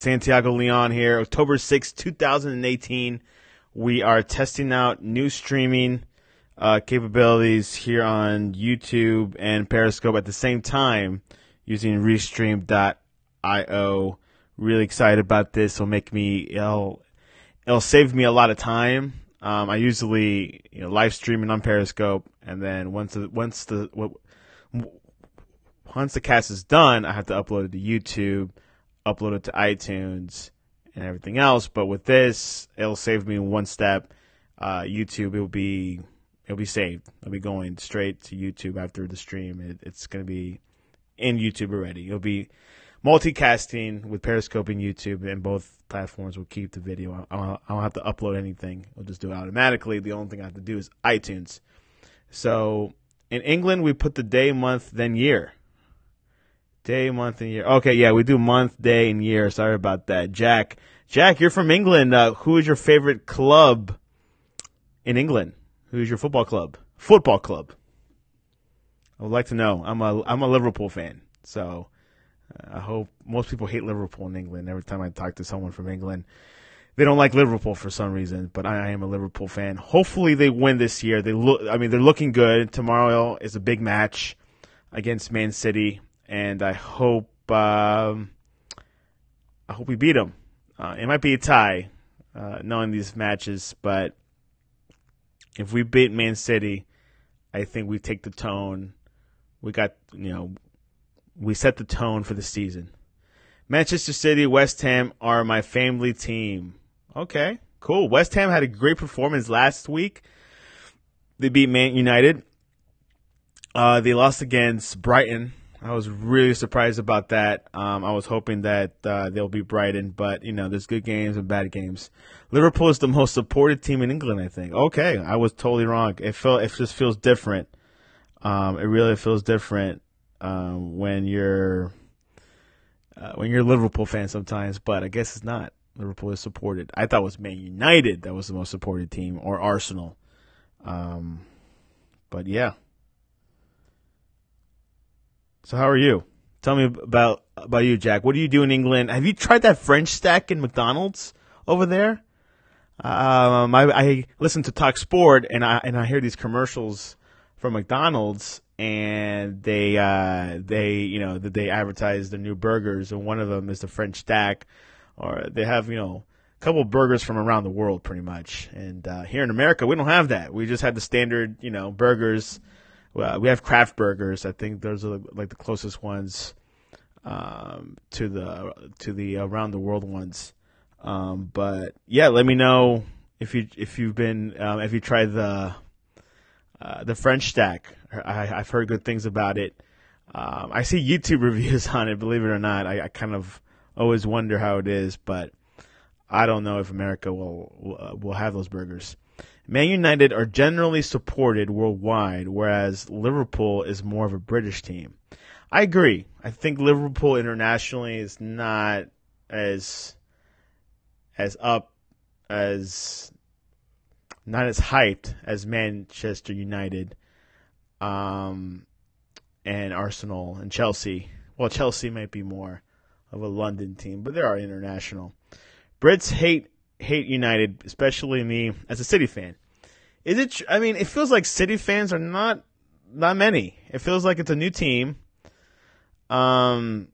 Santiago Leon here. October 6, 2018. We are testing out new streaming capabilities here on YouTube and Periscope at the same time using Restream.io. Really excited about this. It'll save me a lot of time. I usually live streaming on Periscope, and then once the cast is done, I have to upload it to YouTube, upload it to iTunes, and everything else. But with this, it'll save me one step. YouTube, it'll be saved. I'll be going straight to YouTube after the stream. It's going to be in YouTube already. It'll be multicasting with Periscope and YouTube, and both platforms will keep the video. I don't have to upload anything. I'll just do it automatically. The only thing I have to do is iTunes. So in England, we put the day, month, then year. Day, month, and year. Okay, yeah, we do month, day, and year. Sorry about that. Jack, you're from England. Who is your favorite club in England? Who is your football club? Football club. I would like to know. I'm a Liverpool fan, so I hope most people hate Liverpool in England. Every time I talk to someone from England, they don't like Liverpool for some reason, but I am a Liverpool fan. Hopefully they win this year. They're looking good. Tomorrow is a big match against Man City, and I hope we beat them. It might be a tie, knowing these matches, but if we beat Man City, I think we take the tone. We set the tone for the season. Manchester City, West Ham are my family team. Okay, cool. West Ham had a great performance last week. They beat Man United. They lost against Brighton. I was really surprised about that. I was hoping that they'll beat Brighton, but there's good games and bad games. Liverpool is the most supported team in England, I think. Okay, I was totally wrong. It just feels different. It really feels different when you're a Liverpool fan sometimes, but I guess it's not. Liverpool is supported. I thought it was Man United that was the most supported team, or Arsenal. But yeah. So how are you? Tell me about you, Jack. What do you do in England? Have you tried that French stack in McDonald's over there? I listen to Talk Sport, and I hear these commercials from McDonald's, and they advertise the new burgers, and one of them is the French stack, or they have a couple of burgers from around the world, pretty much. And here in America, we don't have that. We just have the standard burgers. We have craft burgers. I think those are like the closest ones to the around the world ones. But yeah, let me know if you tried the French stack. I've heard good things about it. I see YouTube reviews on it. Believe it or not, I kind of always wonder how it is, but I don't know if America will have those burgers. Man United are generally supported worldwide, whereas Liverpool is more of a British team. I agree. I think Liverpool internationally is not as hyped as Manchester United, and Arsenal and Chelsea. Well, Chelsea might be more of a London team, but they are international. Brits hate United, especially me as a City fan. Is it? I mean, it feels like City fans are not many. It feels like it's a new team. It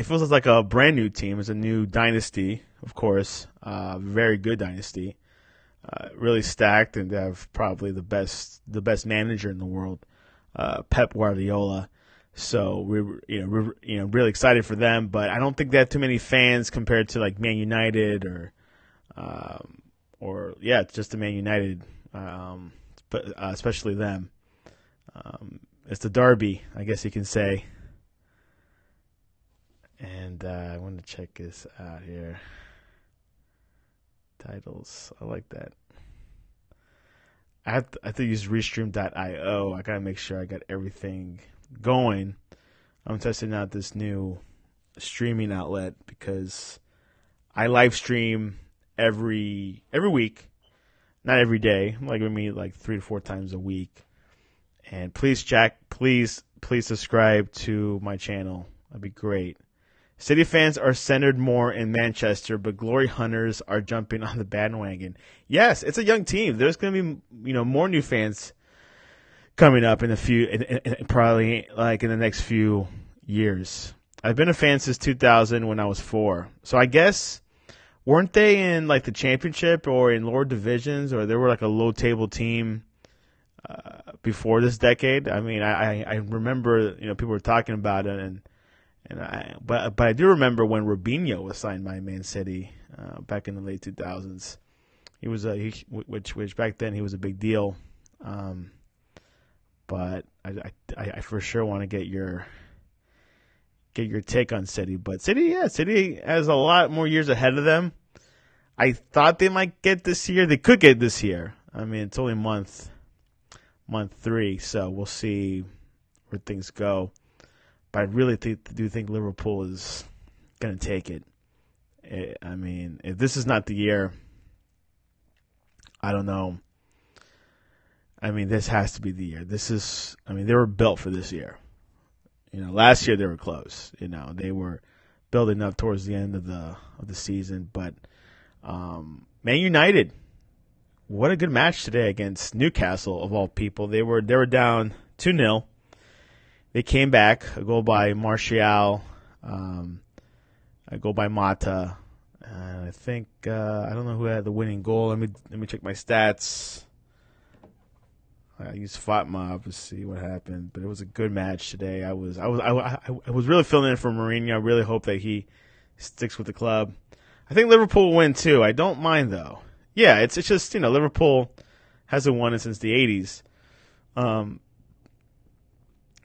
feels like a brand new team. It's a new dynasty, of course. Very good dynasty. Really stacked, and they have probably the best manager in the world, Pep Guardiola. So we're really excited for them, but I don't think they have too many fans compared to like Man United or just the Man United, but especially them. It's the derby, I guess you can say. And I want to check this out here. Titles, I like that. I have to use Restream.io. I gotta make sure I got everything going. I'm testing out this new streaming outlet because I live stream every week, not every day. Like we meet like 3 to 4 times a week. And please, Jack, please subscribe to my channel. That'd be great. City fans are centered more in Manchester, but glory hunters are jumping on the bandwagon. Yes, it's a young team. There's going to be more new fans coming up in a few, probably like in the next few years. I've been a fan since 2000 when I was 4. So I guess weren't they in like the championship or in lower divisions, or they were like a low table team before this decade? I mean, I remember people were talking about it but I do remember when Robinho was signed by Man City back in the late 2000s. He was which back then he was a big deal. But I for sure want to get your take on City. But City has a lot more years ahead of them. I thought they might get this year. They could get this year. I mean, it's only month 3, so we'll see where things go. But I really do think Liverpool is going to take it. I mean, if this is not the year, I don't know. I mean, this has to be the year. They were built for this year. Last year they were close. They were building up towards the end of the season. But Man United, what a good match today against Newcastle of all people. They were down 2-0. They came back, a goal by Martial, a goal by Mata. I think I don't know who had the winning goal. Let me check my stats. I used FOTMob to see what happened, but it was a good match today. I was really feeling it for Mourinho. I really hope that he sticks with the club. I think Liverpool will win too. I don't mind though. Yeah, it's just Liverpool hasn't won it since the '80s.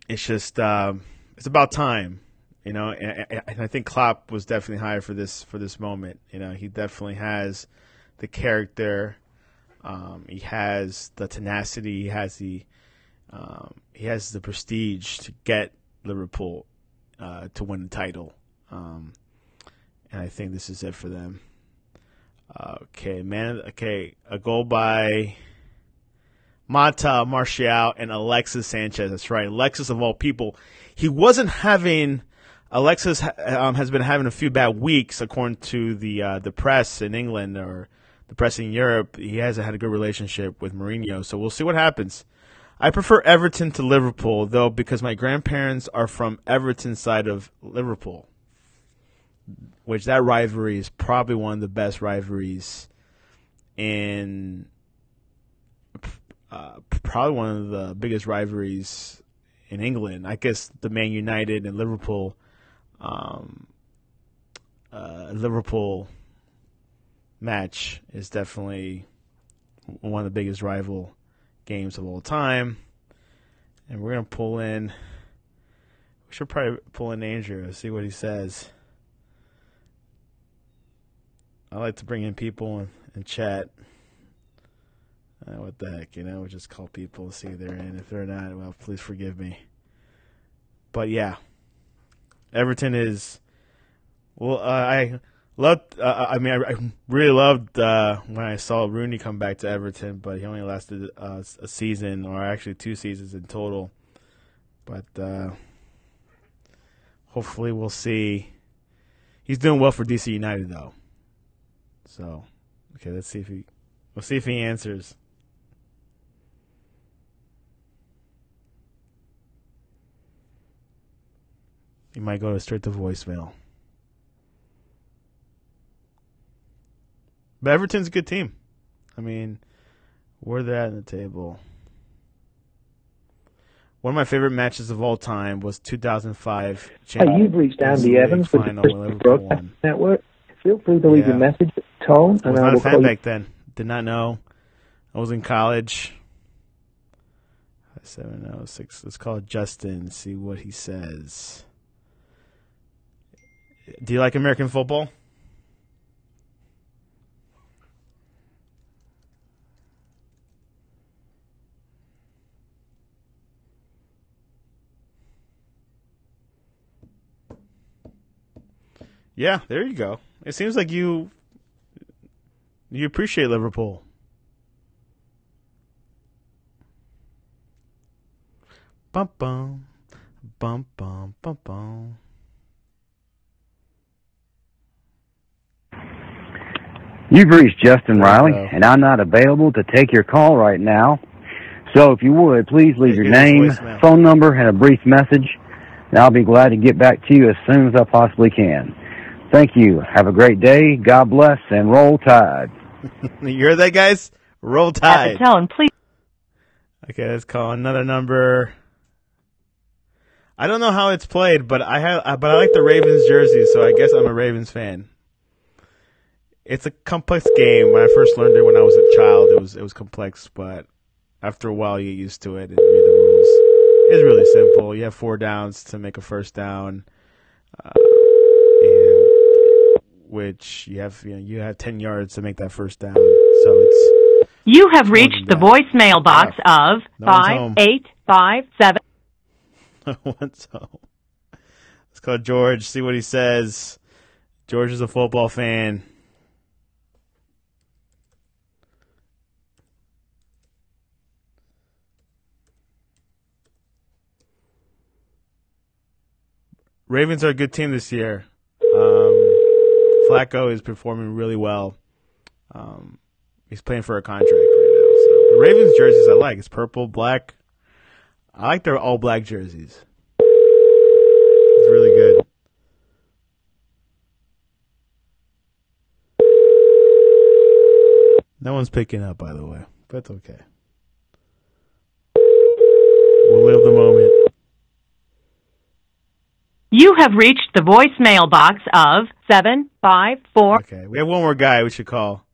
It's just it's about time, and I think Klopp was definitely hired for this moment. He definitely has the character. He has the tenacity. He has the prestige to get Liverpool to win the title. And I think this is it for them. A goal by Mata, Martial, and Alexis Sanchez. That's right, Alexis of all people. Alexis has been having a few bad weeks, according to the press in England or the press in Europe. He hasn't had a good relationship with Mourinho, so we'll see what happens. I prefer Everton to Liverpool, though, because my grandparents are from Everton side of Liverpool, which that rivalry is probably one of the best rivalries in probably one of the biggest rivalries in England. I guess the Man United and Liverpool match is definitely one of the biggest rival games of all time. And we're going to pull in, we should probably pull in Andrew, see what he says. I like to bring in people and chat. What the heck, we just call people, see if they're in. If they're not, well, please forgive me. But yeah, Everton is. Well, I loved. I really loved when I saw Rooney come back to Everton, but he only lasted a season, or actually 2 seasons in total. But hopefully, we'll see. He's doing well for DC United, though. So, okay, we'll see if he answers. He might go straight to voicemail. But Everton's a good team. I mean, where they're at in the table. One of my favorite matches of all time was 2005 Champions League. You've reached Andy Evans with the Bristol Broadcast Network. Feel free to leave a message at the tone, and I will call you. I was not a fan back then. Did not know. I was in college. 706. Let's call Justin. See what he says. Do you like American football? Yeah, there you go. It seems like you appreciate Liverpool. Bum bum bum bum bum bum. You've reached Justin Riley, and I'm not available to take your call right now. So if you would, please leave your name, phone number, and a brief message, and I'll be glad to get back to you as soon as I possibly can. Thank you. Have a great day. God bless, and roll Tide. You heard that, guys? Roll Tide. At the tone, please. Okay, let's call another number. I don't know how it's played, but I like the Ravens jersey, so I guess I'm a Ravens fan. It's a complex game. When I first learned it when I was a child, it was complex, but after a while you get used to it and read the rules. It's really simple. You have 4 downs to make a first down, and which you have 10 yards to make that first down. So it's you have reached the voicemail box of 5857. No one's home. Let's call George, see what he says. George is a football fan. Ravens are a good team this year. Flacco is performing really well. He's playing for a contract right now. So the Ravens jerseys I like. It's purple, black. I like their all-black jerseys. It's really good. No one's picking up, by the way. But it's okay. We'll live the moment. You have reached the voicemail box of 754. Okay, we have one more guy we should call.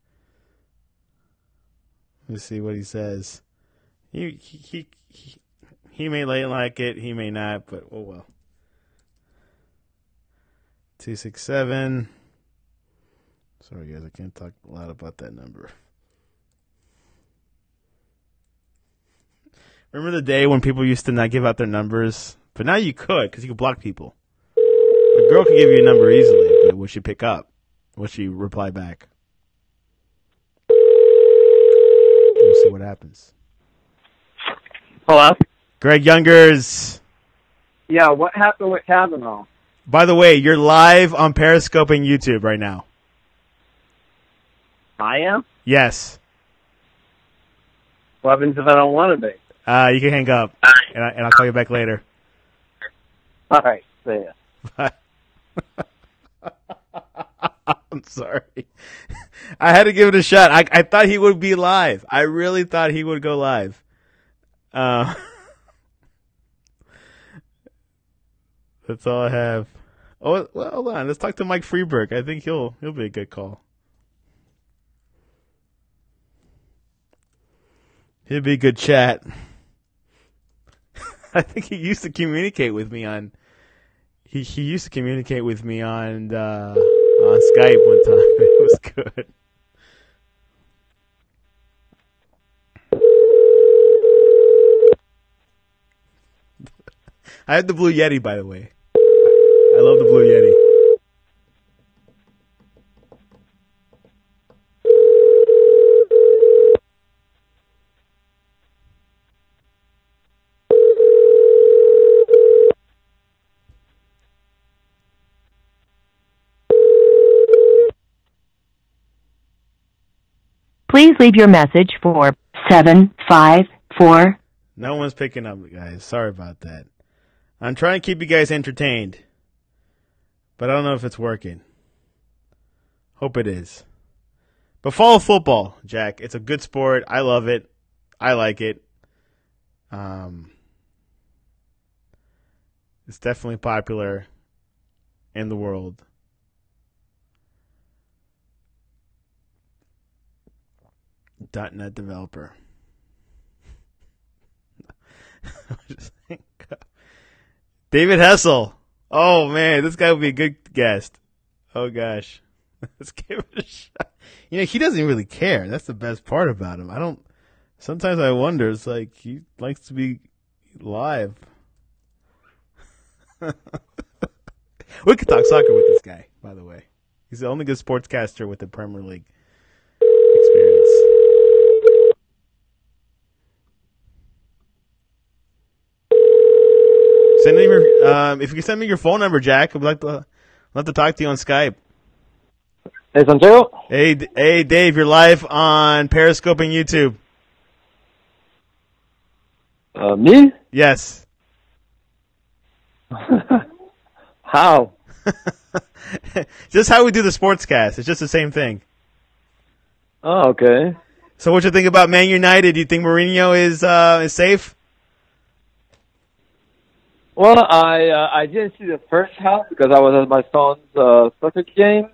Let's see what he says. He may like it, he may not, but oh well. 267. Sorry guys, I can't talk a lot about that number. Remember the day when people used to not give out their numbers? But now you could, because you could block people. A girl can give you a number easily, but will she pick up? Will she reply back? We'll see what happens. Hello? Greg Youngers. Yeah, what happened with Kavanaugh? By the way, you're live on Periscope and YouTube right now. I am? Yes. What happens if I don't want to be? You can hang up, and I'll call you back later. All right, see ya. Bye. I'm sorry. I had to give it a shot. I thought he would be live. I really thought he would go live. That's all I have. Oh, well, hold on. Let's talk to Mike Freeberg. I think he'll be a good call. He'll be a good chat. I think he used to communicate with me on. He used to communicate with me on Skype one time. It was good. I have the Blue Yeti, by the way. I love the Blue Yeti. Please leave your message for 754. No one's picking up, guys. Sorry about that. I'm trying to keep you guys entertained, but I don't know if it's working. Hope it is. But follow football, Jack. It's a good sport. I love it. I like it. It's definitely popular in the world. .NET developer. David Hessel. Oh man, this guy would be a good guest. Oh gosh. Let's give it a shot. You know, he doesn't really care. That's the best part about him. Sometimes I wonder, it's like he likes to be live. We could talk soccer with this guy, by the way. He's the only good sportscaster with the Premier League experience. Send me if you can send me your phone number, Jack, I'd like to talk to you on Skype. Hey, Santiago. Hey, Dave, you're live on Periscope and YouTube. Me? Yes. How? Just how we do the sportscast. It's just the same thing. Oh, okay. So what you think about Man United? Do you think Mourinho is safe? Well, I didn't see the first half because I was at my son's soccer game.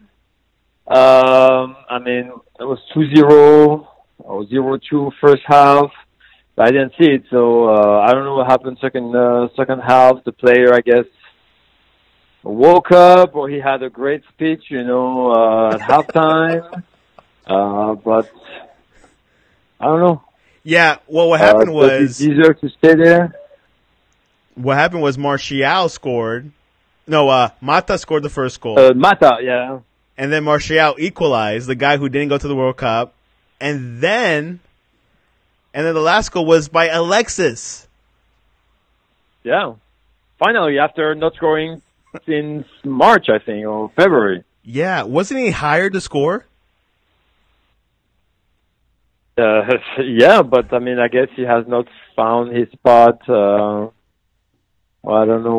I mean, it was 2-0 or 0-2 first half. But I didn't see it, so I don't know what happened second half. The player, I guess, woke up, or he had a great speech, at halftime. But I don't know. Yeah, well, what happened was it's easier to stay there. What happened was Martial scored. No, Mata scored the first goal. Mata, yeah. And then Martial equalized, the guy who didn't go to the World Cup. And then the last goal was by Alexis. Yeah. Finally, after not scoring since March, I think, or February. Yeah. Wasn't he hired to score? Yeah, but I mean, I guess he has not found his spot. Well, I don't know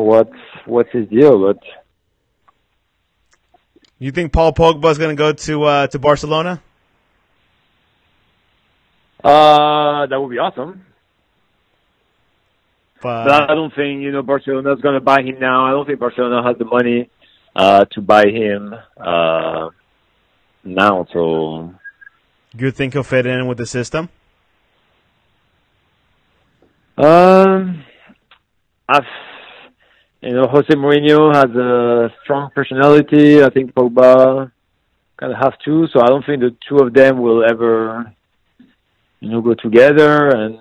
what's his deal, but. You think Paul Pogba's going to go to Barcelona? That would be awesome. But I don't think, Barcelona's going to buy him now. I don't think Barcelona has the money to buy him now. So, you think he'll fit in with the system? Jose Mourinho has a strong personality. I think Pogba kind of have too. So I don't think the two of them will ever, go together. And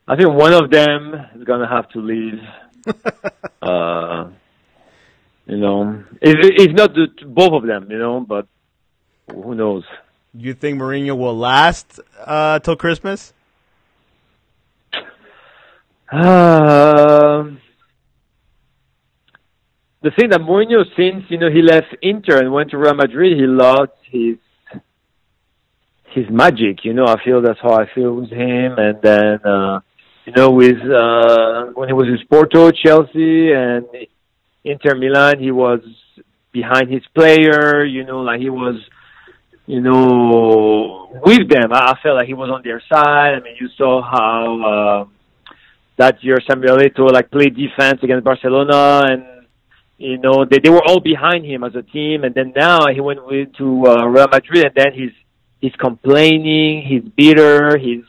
I think one of them is gonna have to leave. It's not both of them, but who knows? You think Mourinho will last till Christmas? The thing that Mourinho, since he left Inter and went to Real Madrid, he lost his magic. I feel that's how I feel with him. And then with when he was with Porto, Chelsea, and Inter Milan, he was behind his player. Like he was, with them. I felt like he was on their side. I mean, you saw how that year Samuel Eto'o played defense against Barcelona, and they were all behind him as a team. And then now he went to Real Madrid, and then he's complaining, he's bitter, he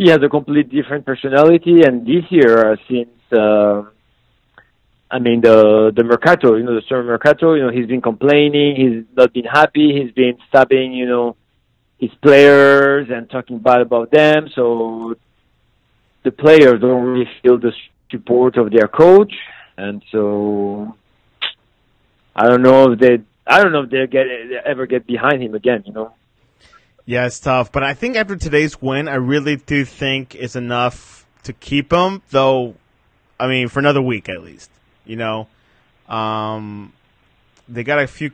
has a complete different personality. And this year, since the Mercato, the summer Mercato, he's been complaining, he's not been happy, he's been stabbing, his players and talking bad about them. So the players don't really feel the support of their coach, and so I don't know if they ever get behind him again. Yeah, it's tough. But I think after today's win, I really do think it's enough to keep him, though. I mean, for another week at least. They got a few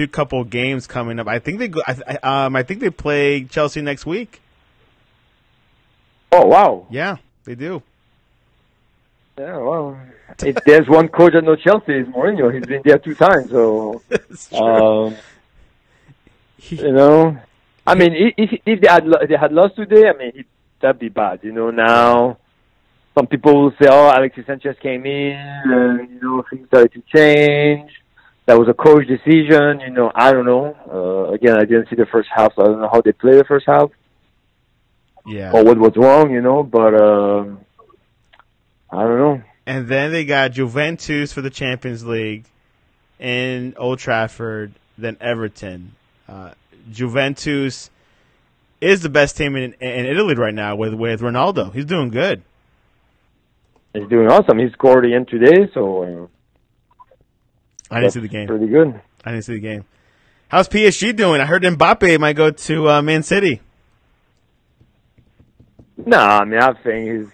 couple games coming up. I think they go. I think they play Chelsea next week. Oh wow! Yeah, they do. Yeah, well, if there's one coach that knows Chelsea, it's Mourinho. He's been there 2 times, so I mean, if they had lost today, I mean, that'd be bad. Now some people will say, "Oh, Alexis Sanchez came in, and things started to change. That was a coach decision." I don't know. Again, I didn't see the first half, so I don't know how they played the first half. Yeah. Or what was wrong, but I don't know. And then they got Juventus for the Champions League in Old Trafford, then Everton. Juventus is the best team in Italy right now with Ronaldo. He's doing good. He's doing awesome. He scored again today, so I didn't see the game. Pretty good. I didn't see the game. How's PSG doing? I heard Mbappe might go to Man City. No, I mean, I think he's.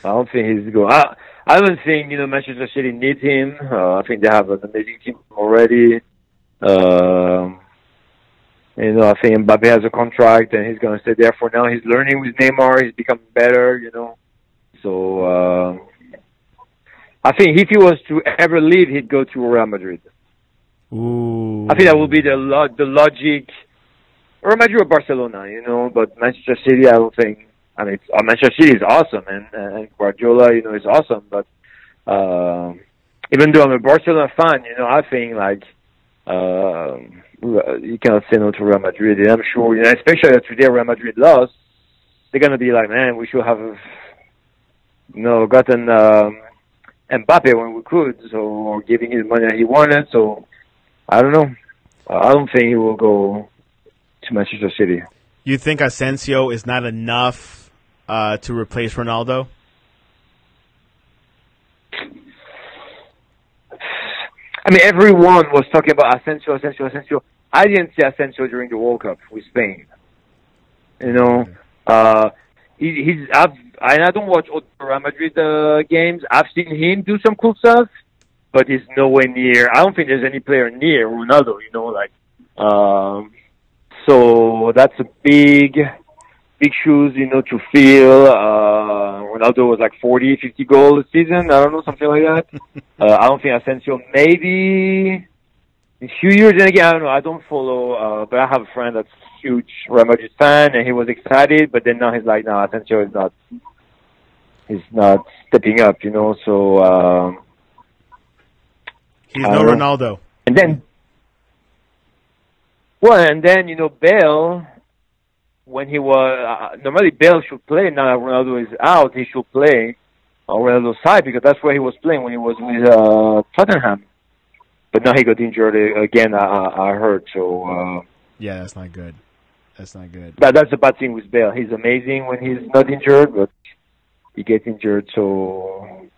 I don't think he's going. I don't think Manchester City needs him. I think they have an amazing team already. I think Mbappe has a contract and he's going to stay there for now. He's learning with Neymar. He's becoming better, So I think if he was to ever leave, he'd go to Real Madrid. Ooh. I think that would be the logic. Real Madrid or Barcelona, but Manchester City, I don't think. I mean, Manchester City is awesome, and Guardiola, is awesome. But even though I'm a Barcelona fan, I think you cannot say no to Real Madrid. And I'm sure, especially today Real Madrid lost, they're gonna be like, man, we should have, gotten Mbappe when we could, or giving him the money that he wanted. So I don't know. I don't think he will go to Manchester City. You think Asensio is not enough to replace Ronaldo? I mean, everyone was talking about Asensio. I didn't see Asensio during the World Cup with Spain. I don't watch all the Real Madrid games. I've seen him do some cool stuff, but he's nowhere near. I don't think there's any player near Ronaldo. So that's a big shoes, to fill. Ronaldo was like 40, 50 goals a season. I don't know, something like that. I don't think Asensio, maybe in a few years. And again, I don't know. I don't follow, but I have a friend that's a huge Real Madrid fan, and he was excited. But then now he's like, no, Asensio is not. He's not stepping up, So he's no Ronaldo. And then, Bale. When he was normally Bale should play. Now that Ronaldo is out, he should play on Ronaldo's side because that's where he was playing when he was with Tottenham. But now he got injured again. I heard. So yeah, that's not good. That's not good. But that's the bad thing with Bale. He's amazing when he's not injured, but he gets injured so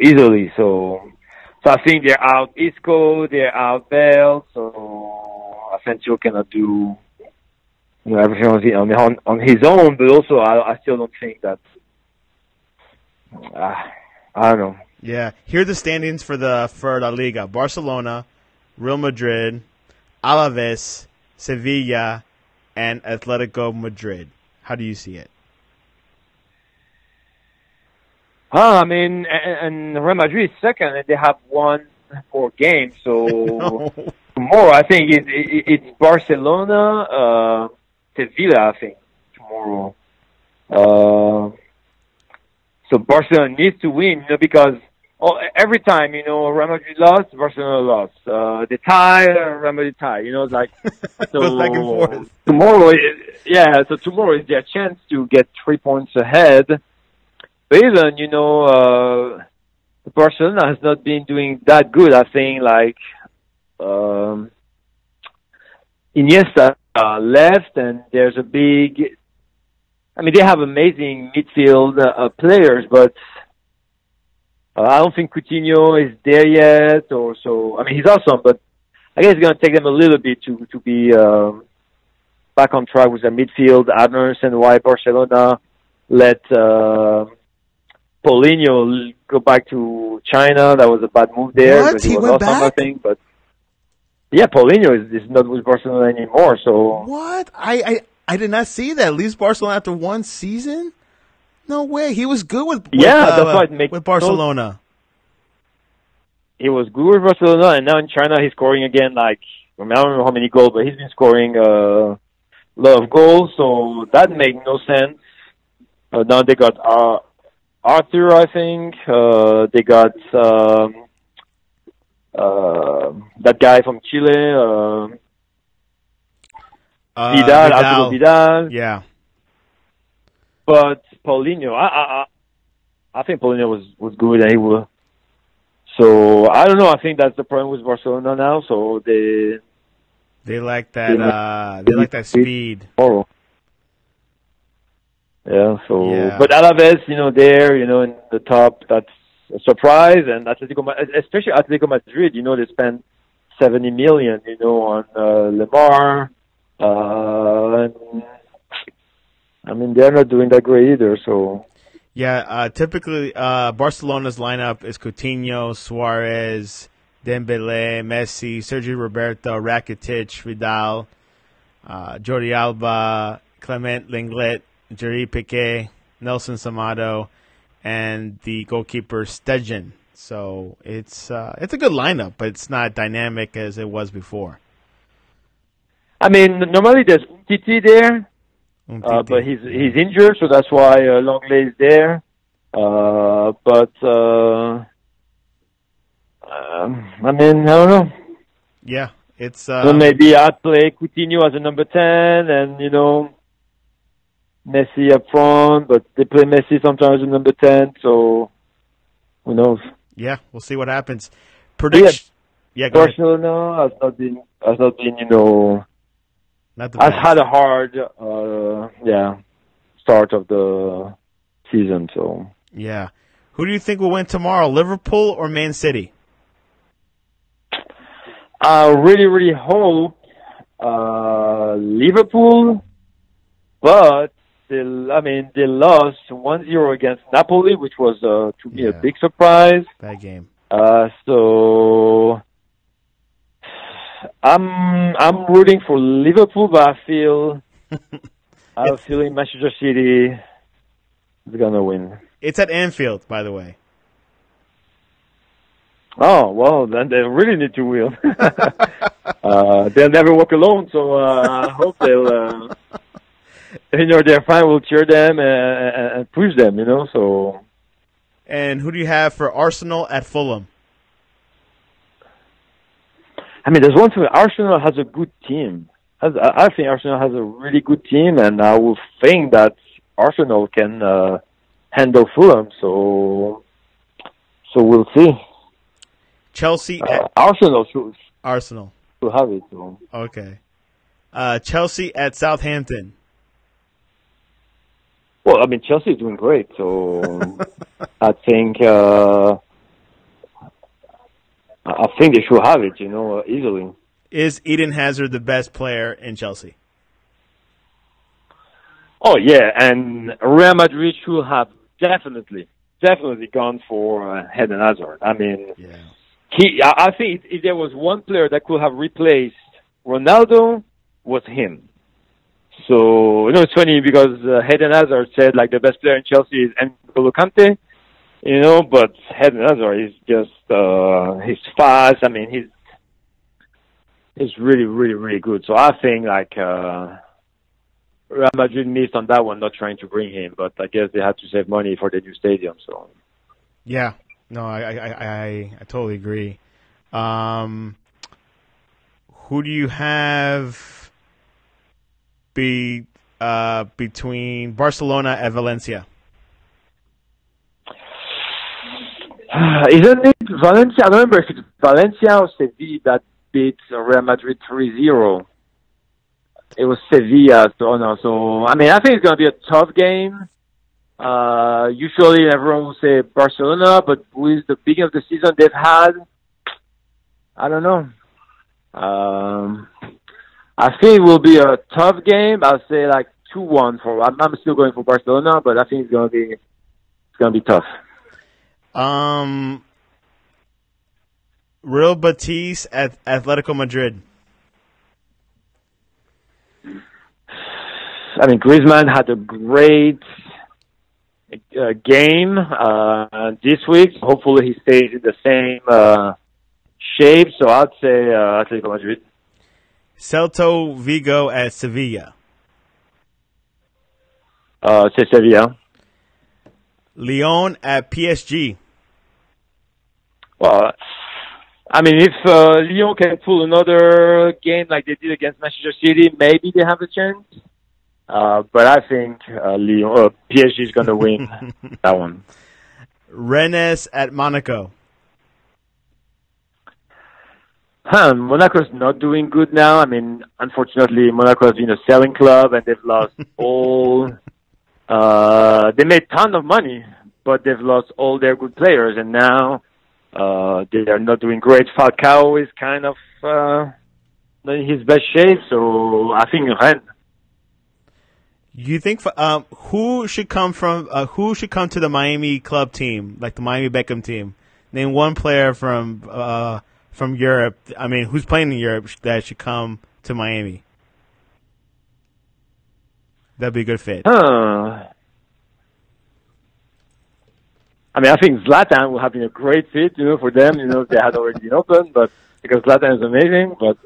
easily. So I think they're out Isco, they're out Bale. So Asensio cannot do. Everything on his own, but also I still don't think that. I don't know. Yeah, here are the standings for La Liga: Barcelona, Real Madrid, Alaves, Sevilla, and Atletico Madrid. How do you see it? And Real Madrid is second, and they have won 4 games. So tomorrow, I think it's Barcelona. Sevilla, I think, tomorrow. So Barcelona needs to win, because every time, Real Madrid lost, Barcelona lost. They tie, Real Madrid tie. It's like so. Goes back and forth. Tomorrow, so tomorrow is their chance to get 3 points ahead. But even, Barcelona has not been doing that good. I think Iniesta left, and there's a big. I mean, they have amazing midfield players, but I don't think Coutinho is there yet. Or so. I mean, he's awesome, but I guess it's going to take them a little bit to be back on track with their midfield. I don't understand why Barcelona let Paulinho go back to China. That was a bad move there. What? He went back? I think, but. Yeah, Paulinho is not with Barcelona anymore. So what? I did not see that. Leaves Barcelona after 1 season? No way. He was good with that's why it makes with Barcelona. He was good with Barcelona, and now in China he's scoring again. I don't know how many goals, but he's been scoring a lot of goals. So that made no sense. Now they got Arthur, I think. They got. That guy from Chile, Arturo Vidal. Yeah. But Paulinho, I think Paulinho was good, and he will. So I don't know. I think that's the problem with Barcelona now. So they like that. They like that speed. Oh. Yeah. So, but Alaves, there, in the top, that's a surprise, and especially Atletico Madrid, they spent 70 million, on Lemar. I mean, they're not doing that great either. So yeah, typically Barcelona's lineup is Coutinho, Suarez, Dembele, Messi, Sergio Roberto, Rakitic, Vidal, Jordi Alba, Clement Lenglet, Jerry Piqué, Nelson Samado, and the goalkeeper Stegen. So it's a good lineup, but it's not dynamic as it was before. I mean, normally there's Umtiti there, but he's injured, so that's why Longley is there. I mean, I don't know. Yeah, it's. So maybe I'd play Coutinho as a number 10, and Messi up front, but they play Messi sometimes as a number 10, so who knows? Yeah, we'll see what happens. Prediction. Yeah, go ahead. Barcelona has not been Not the has best. had a hard, start of the season. So Yeah, who do you think will win tomorrow, Liverpool or Man City? I really, really hope Liverpool, but they lost 1-0 against Napoli, which was to me a big surprise. Bad game. So I'm rooting for Liverpool, but I have a feeling Manchester City is gonna win. It's at Anfield, by the way. Oh, well, then they really need to win. They'll never walk alone, so I hope they'll, their fan will cheer them and push them, so. And who do you have for Arsenal at Fulham? I mean, there's one thing. Arsenal has a good team. I think Arsenal has a really good team, and I will think that Arsenal can handle Fulham, so we'll see. Chelsea at Arsenal should have it. So. Okay. Chelsea at Southampton. Well, I mean, Chelsea is doing great, so I think they should have it, easily. Is Eden Hazard the best player in Chelsea? Oh yeah, and Real Madrid should have definitely gone for Eden Hazard. I mean, I think if there was one player that could have replaced Ronaldo, was him. So it's funny because Eden Hazard said like the best player in Chelsea is N'Golo Kante, but Eden Hazard is just he's fast. I mean, he's really, really, really good. So I think like Real Madrid missed on that one, not trying to bring him, but I guess they had to save money for the new stadium. So yeah, no, I totally agree. Who do you have between Barcelona and Valencia? Isn't it Valencia? I don't remember if it's Valencia or Sevilla that beat Real Madrid 3-0. It was Sevilla, so I mean, I think it's going to be a tough game. Usually everyone will say Barcelona, but with the beginning of the season they've had, I don't know. I think it will be a tough game. I'll say like 2-1 I'm still going for Barcelona, but I think it's going to be tough. Real Betis at Atletico Madrid. I mean, Griezmann had a great game this week. Hopefully he stays in the same shape. So I'd say Atletico Madrid. Celta Vigo at Sevilla. Say Sevilla. Lyon at PSG. Well, I mean, if Lyon can pull another game like they did against Manchester City, maybe they have a chance. But I think PSG is going to win that one. Rennes at Monaco. Monaco's not doing good now. I mean, unfortunately, Monaco has been a selling club, and they've lost all. They made a ton of money, but they've lost all their good players, and now they are not doing great. Falcao is kind of not in his best shape, so I think Rennes. You think who should come to the Miami club team, like the Miami Beckham team? Name one player from from Europe. I mean, who's playing in Europe that should come to Miami? That'd be a good fit. I mean, I think Zlatan will have been a great fit, for them. They had already been open, but because Zlatan is amazing, but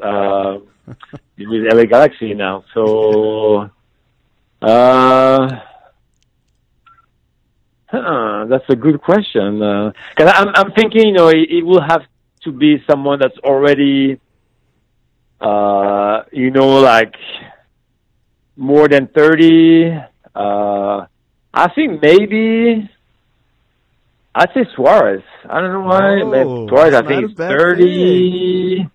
with LA Galaxy now. So, that's a good question. Because I'm thinking, it will have to be someone that's already, like more than 30. I think maybe I'd say Suarez. I don't know why. Suarez, I think he's 30.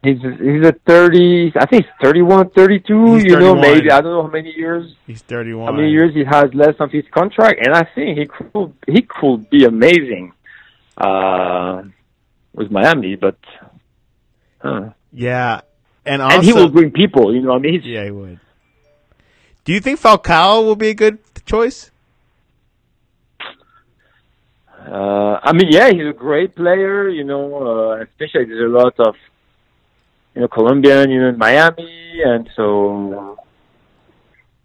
He's a 30. I think he's 31, 32. He's 31. Maybe I don't know how many years. He's 31. How many years he has left of his contract? And I think he could be amazing with Miami. But yeah, and also, he will bring people. Yeah, he would. Do you think Falcao will be a good choice? Yeah, he's a great player, especially there's a lot of, Colombian, in Miami, and so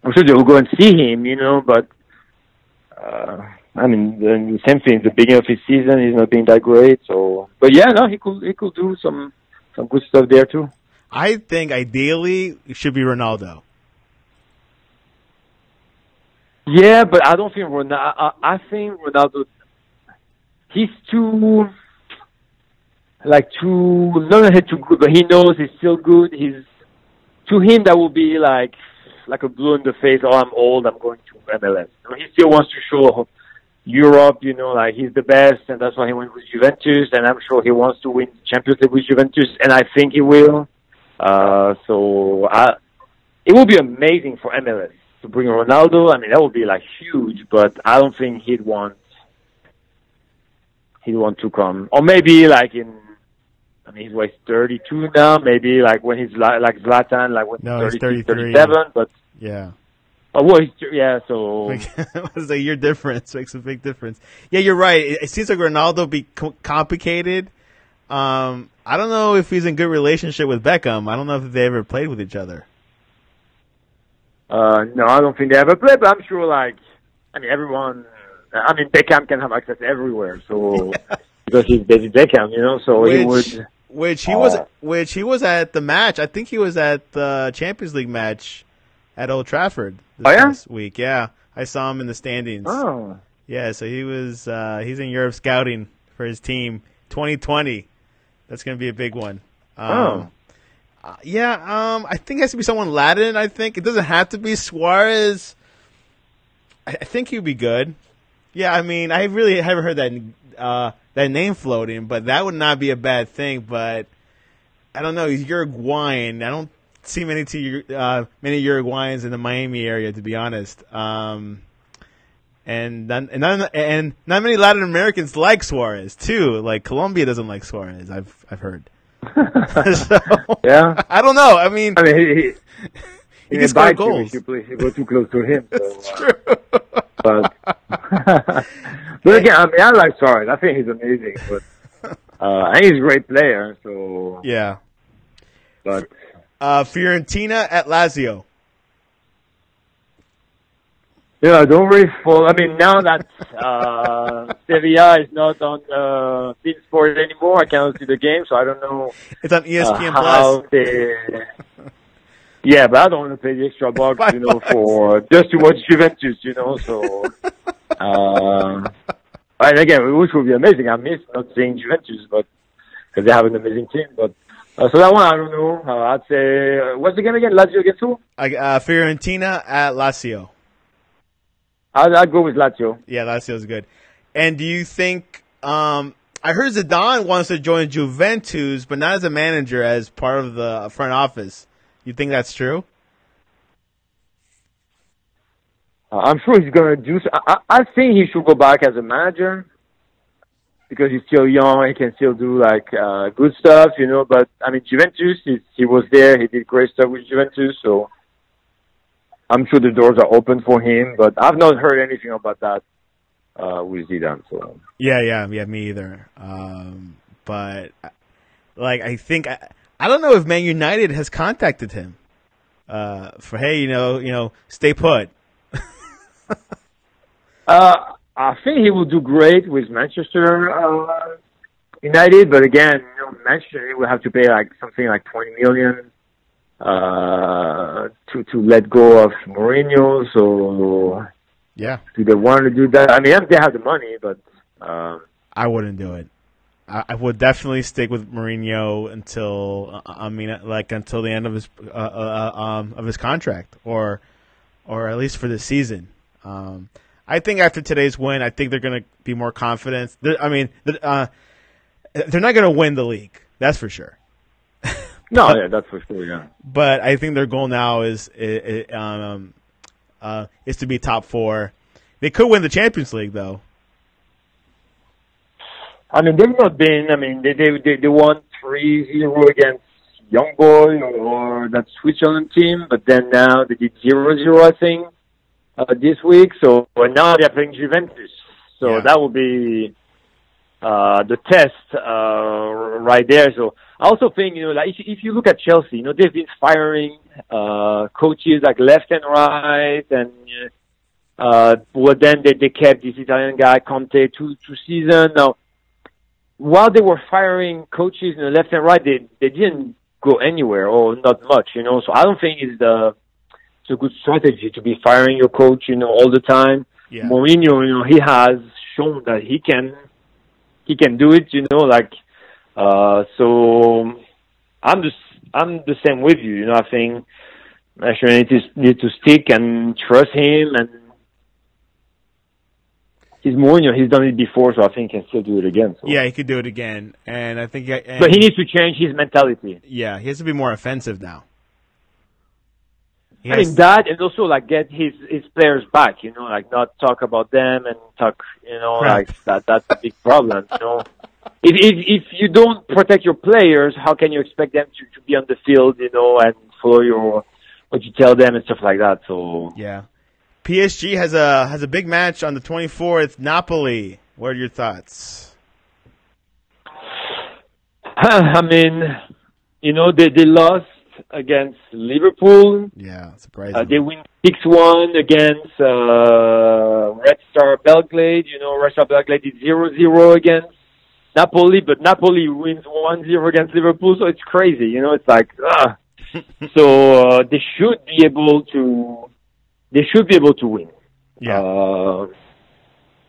I'm sure they will go and see him, but, the same thing, the beginning of his season, he's not being that great, so, but yeah, no, he could do some good stuff there too. I think ideally it should be Ronaldo. Yeah, but I don't think Ronaldo, I think Ronaldo, he's too not too good, but he knows he's still good. To him, that will be like a blow in the face. Oh, I'm old, I'm going to MLS. He still wants to show Europe, like he's the best, and that's why he went with Juventus, and I'm sure he wants to win Champions League with Juventus, and I think he will. It will be amazing for MLS to bring Ronaldo. That would be like huge, but I don't think he'd want to come. Or maybe like he's 32 now, maybe like when he's like Zlatan, like when he's 33, 37, but yeah. Oh, well, so it's a year difference makes a big difference. Yeah, you're right. It seems like Ronaldo be complicated. I don't know if he's in good relationship with Beckham. I don't know if they ever played with each other. No, I don't think they ever played, but I'm sure everyone, Beckham can have access everywhere, so because he's David Beckham, so he would. Which he was at the match. I think he was at the Champions League match at Old Trafford this week. Yeah, I saw him in the standings. Oh, yeah. So he was. He's in Europe scouting for his team 2020. That's going to be a big one. I think it has to be someone Latin. I think it doesn't have to be Suarez. I think he'd be good. Yeah, I really haven't heard that name floating, but that would not be a bad thing. But I don't know. He's Uruguayan. I don't see many Uruguayans in the Miami area, to be honest. And not many Latin Americans like Suarez too. Like Colombia doesn't like Suarez. I've heard. So, yeah, I don't know. He can score goals. You go too close to him. That's so, true. But again, I like Suarez. I think he's amazing. But and he's a great player. So yeah. But Fiorentina at Lazio. Yeah, I don't really follow. Now that Sevilla is not on Bein Sport anymore, I cannot see the game, so I don't know. It's on ESPN Plus. Yeah, but I don't want to pay the extra bucks, for just to watch Juventus, So, and again, which would be amazing. I miss not seeing Juventus, but because they have an amazing team. But so that one, I don't know. I'd say what's the game again? Lazio against who? Fiorentina at Lazio. I'd go with Lazio. Yeah, Lazio's good. And do you think I heard Zidane wants to join Juventus, but not as a manager, as part of the front office. You think that's true? I'm sure he's going to do so. I think he should go back as a manager because he's still young. He can still do good stuff, But Juventus, he was there. He did great stuff with Juventus, so I'm sure the doors are open for him. But I've not heard anything about that with Zidane. So yeah, me either. But Like, I think I don't know if Man United has contacted him for, hey, you know, stay put. I think he will do great with Manchester United, but again, you know, Manchester United will have to pay like something like 20 million to let go of Mourinho. So yeah, do they want to do that? I mean, they have the money, but I wouldn't do it. I would definitely stick with Mourinho until until the end of his contract, or at least for this season. I think after today's win, I think they're going to be more confident. They're not going to win the league. That's for sure. No, yeah, that's for sure. Yeah. But I think their goal now is to be top 4. They could win the Champions League, though. I mean, they've not been. I mean, they won 3-0 against Young Boy or that Switzerland team, but then now they did 0-0, I think, this week. So now they're playing Juventus. So that will be the test right there. So I also think, you know, like if you look at Chelsea, you know, they've been firing coaches like left and right, and well, then they kept this Italian guy Conte two seasons now. While they were firing coaches, you know, left and right, they didn't go anywhere or not much, you know. So I don't think it's a good strategy to be firing your coach, you know, all the time. Yeah. Mourinho, you know, he has shown that he can do it, you know, like so I'm the same with you, you know. I think Manchester need to stick and trust him, and he's Mourinho. He's done it before, so I think he can still do it again. So. Yeah, he could do it again, and I think. But he needs to change his mentality. Yeah, he has to be more offensive now. I mean that, and also like get his players back. You know, like not talk about them and talk. You know, like that. That's a big problem. You know, if you don't protect your players, how can you expect them to be on the field? You know, and follow what you tell them and stuff like that. So yeah. PSG has a big match on the 24th. Napoli. What are your thoughts? I mean, you know, they lost against Liverpool. Yeah, surprising. They win 6-1 against Red Star Belgrade. You know, Red Star Belgrade did 0-0 against Napoli, but Napoli wins 1-0 against Liverpool. So it's crazy. You know, it's like so they should be able to. They should be able to win. Yeah.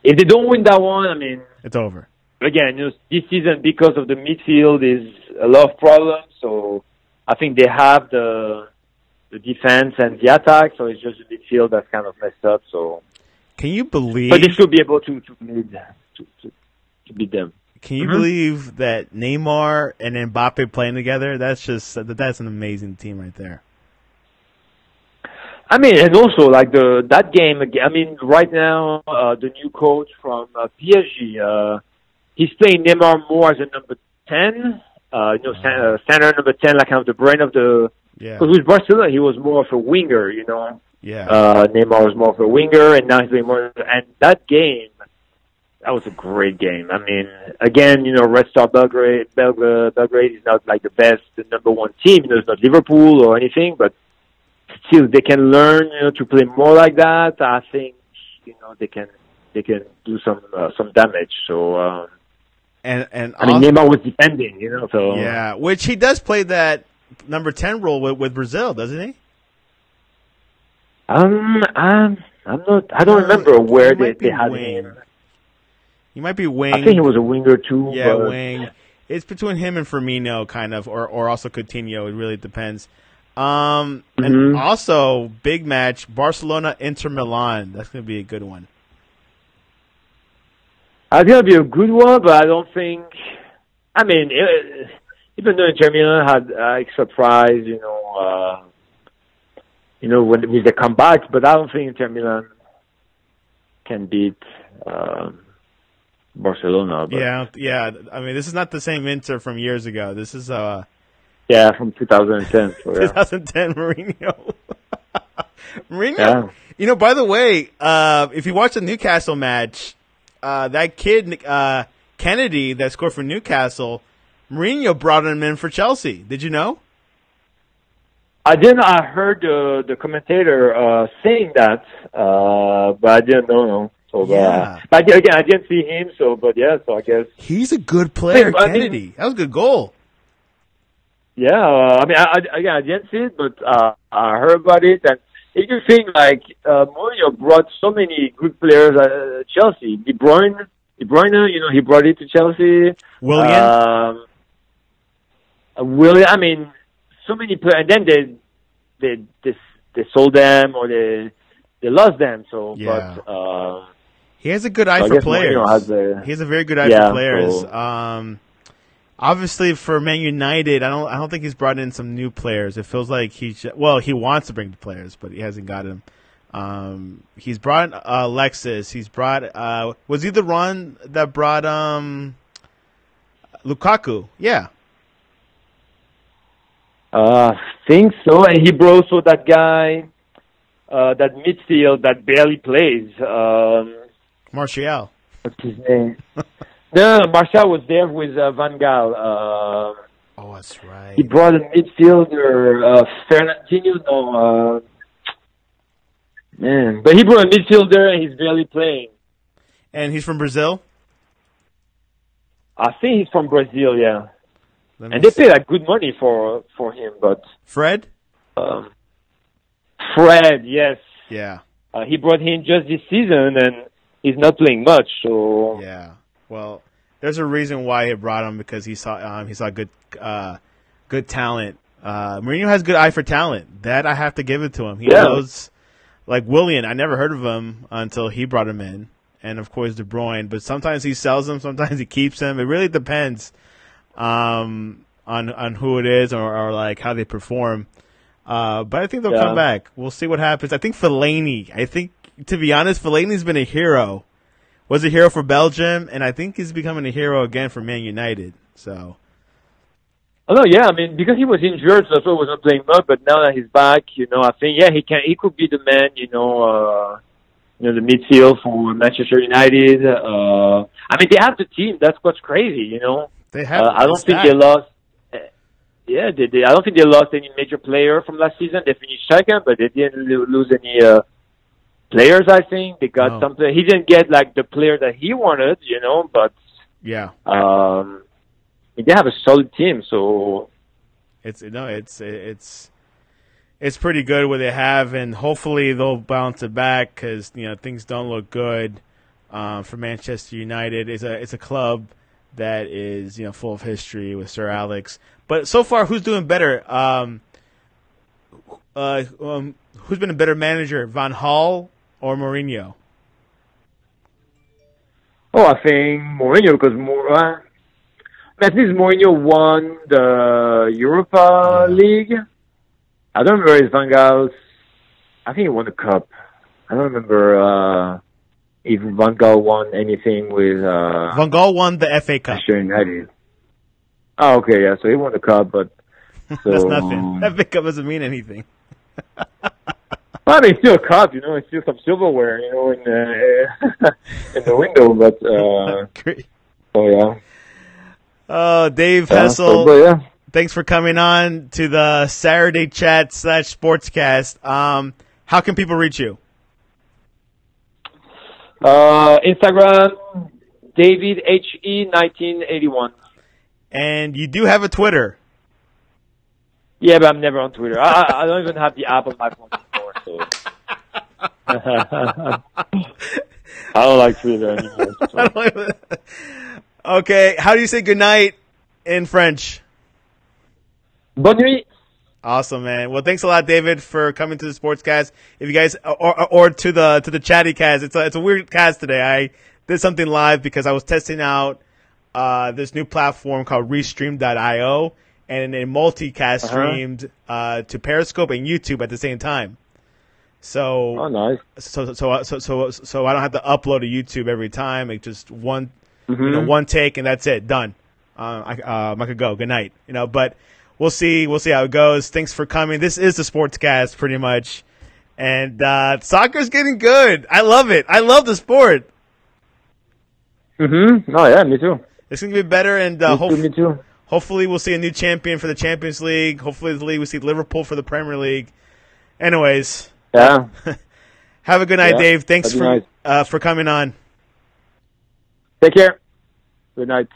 If they don't win that one, I mean, it's over. Again, you know, this season because of the midfield is a lot of problems. So I think they have the defense and the attack. So it's just the midfield that's kind of messed up. So can you believe? But they should be able to beat them. Can you believe that Neymar and Mbappe playing together? That's an amazing team right there. I mean, and also like that game. I mean, right now the new coach from PSG, he's playing Neymar more as a number 10. Standard number 10, like kind of the brain of the. Yeah. Because with Barcelona, he was more of a winger, you know. Yeah. Neymar was more of a winger, and now he's playing more. And that game, that was a great game. I mean, again, you know, Red Star Belgrade is not like the number 1 team. You know, it's not Liverpool or anything, but. Still, they can learn, you know, to play more like that. I think, you know, they can do some damage. So, and I mean, Neymar was defending, you know. So yeah, which he does play that number 10 role with Brazil, doesn't he? I'm not. I don't remember where they had him. He might be wing. I think he was a winger too. Yeah, wing. It's between him and Firmino, kind of, or also Coutinho. It really depends. And also, big match, Barcelona-Inter Milan. That's going to be a good one. I think it'll be a good one, but I don't think... I mean, even though Inter Milan had a surprise, you know, with the comeback, but I don't think Inter Milan can beat Barcelona. But. Yeah. I mean, this is not the same Inter from years ago. This is... Yeah, from 2010. So, 2010 Mourinho. Yeah. You know, by the way, if you watch the Newcastle match, that kid, Kennedy, that scored for Newcastle, Mourinho brought him in for Chelsea. Did you know? I didn't. I heard the commentator saying that, but I didn't know. So, yeah. But again, I didn't see him. So, but yeah. So I guess he's a good player, Kennedy. That was a good goal. Yeah. I mean, I didn't see it, but I heard about it. And if you think like Mourinho brought so many good players at Chelsea, De Bruyne, he brought it to Chelsea. Willian. Willian. I mean, so many players, and then they sold them or they lost them. So, yeah. But he has a good eye for players. He has a very good eye for players. So, obviously, for Man United, I don't think he's brought in some new players. It feels like he wants to bring the players, but he hasn't got them. He's brought Alexis. He's brought was he the one that brought Lukaku? Yeah. Think so. And he brought also that guy, that midfield that barely plays. Martial. What's his name? No, Martial was there with Van Gaal. Oh, that's right. He brought a midfielder, Fernandinho. But he brought a midfielder and he's barely playing. And he's from Brazil? I think he's from Brazil, yeah. And they pay like good money for him, but Fred? Fred, yes. Yeah. He brought him just this season, and he's not playing much. So yeah. Well, there's a reason why he brought him, because he saw good talent. Mourinho has good eye for talent. That I have to give it to him. He knows, like Willian. I never heard of him until he brought him in, and of course De Bruyne. But sometimes he sells them, sometimes he keeps them. It really depends. On who it is or like how they perform. But I think they'll come back. We'll see what happens. I think Fellaini, to be honest, Fellaini's been a hero. Was a hero for Belgium, and I think he's becoming a hero again for Man United. So. Oh no, yeah, I mean, because he was injured, so he was not playing much, but now that he's back, I think, he could be the man, the midfield for Manchester United. I mean, they have the team. That's what's crazy, They have. I don't think they lost. Yeah, they did. I don't think they lost any major player from last season. They finished second, but they didn't lose any players. I think they got some. He didn't get like the player that he wanted, But yeah, they have a solid team. So it's pretty good what they have, and hopefully they'll bounce it back because things don't look good for Manchester United. It's a club that is full of history with Sir Alex. But so far, who's doing better? Who's been a better manager, Van Gaal or Mourinho? Oh, I think Mourinho, because at least Mourinho won the Europa League. I don't remember if Van Gaal's. I think he won the cup. I don't remember if Van Gaal won anything with. Van Gaal won the FA Cup. United. Oh, okay, yeah. So he won the cup, but that's nothing. FA Cup doesn't mean anything. Well, I mean, it's still a cup, It's still some silverware, in the window. But great. Oh yeah. Dave Hessel. Thanks for coming on to the Saturday Chat / Sportscast. How can people reach you? Instagram, David HE 1981. And you do have a Twitter. Yeah, but I'm never on Twitter. I don't even have the app on my phone anymore. So. I don't like Twitter anymore. So. Okay, how do you say good night in French? Bonne nuit. Awesome, man. Well, thanks a lot, David, for coming to the Sportscast. If you guys or to the Chatty Cast, it's a weird cast today. I did something live because I was testing out this new platform called Restream.io, and it multicast streamed to Periscope and YouTube at the same time. So, oh, nice. So I don't have to upload to YouTube every time. It's just one, one take, and that's it, done. I could go. Good night. But. We'll see how it goes. Thanks for coming. This is the Sportscast, pretty much. And soccer's getting good. I love it. I love the sport. Oh, yeah, me too. It's going to be better, and me too. hopefully we'll see a new champion for the Champions League. Hopefully the league we see Liverpool for the Premier League. Anyways, yeah. Have a good night, Dave. Thanks for coming on. Take care. Good night.